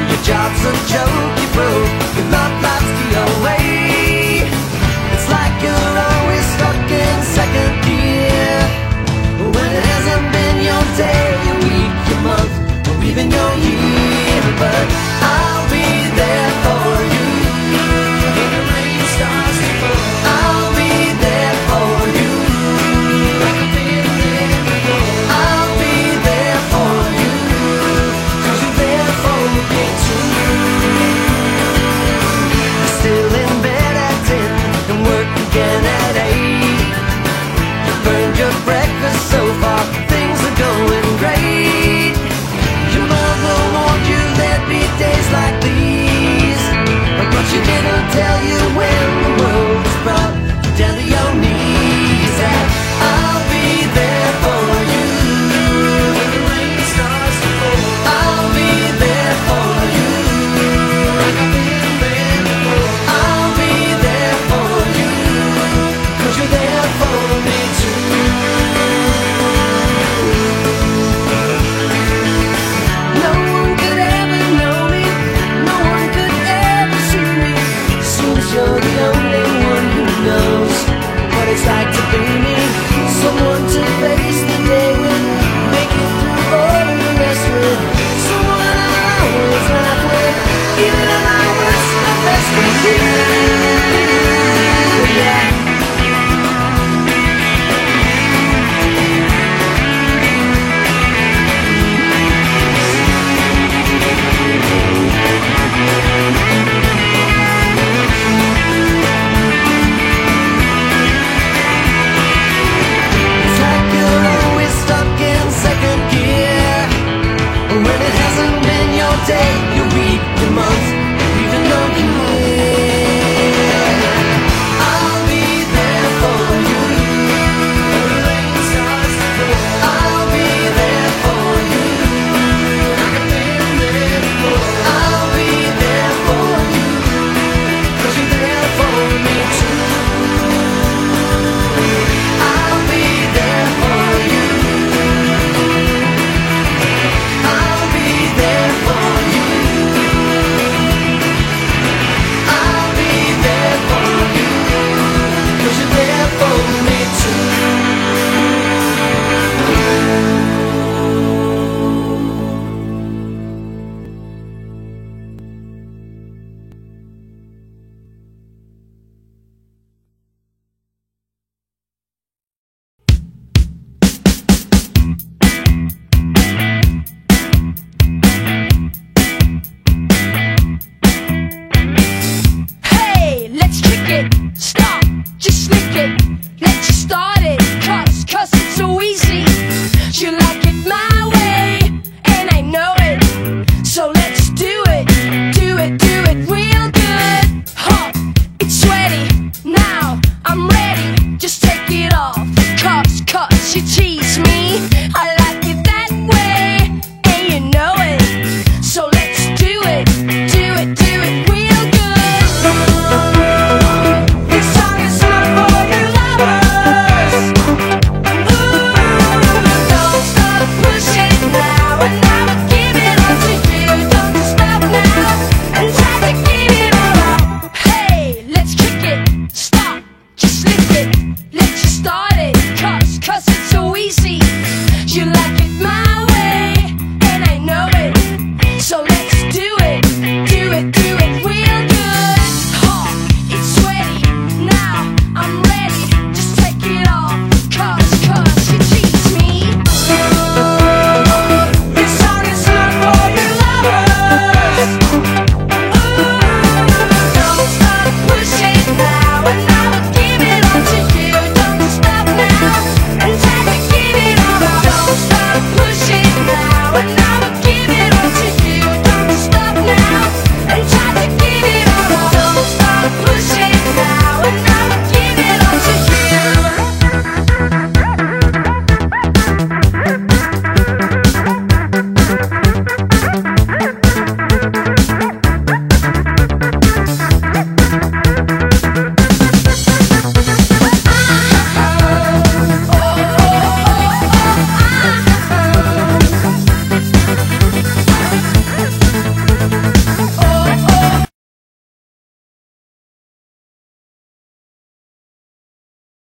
Your job's a joke, you broke. Your love life's the away. It's like you're always stuck in second gear, when it hasn't been your day, your week, your month, or even your year. But I'll be there for you when the rain starts to fall. I'll be there for you. I'll be there for you, 'cause you're there for me too. You're still in bed at 10 and work again at 8. You burned your breakfast so far, things are going great. Your mother warned you there'd be days like these, but she didn't tell you when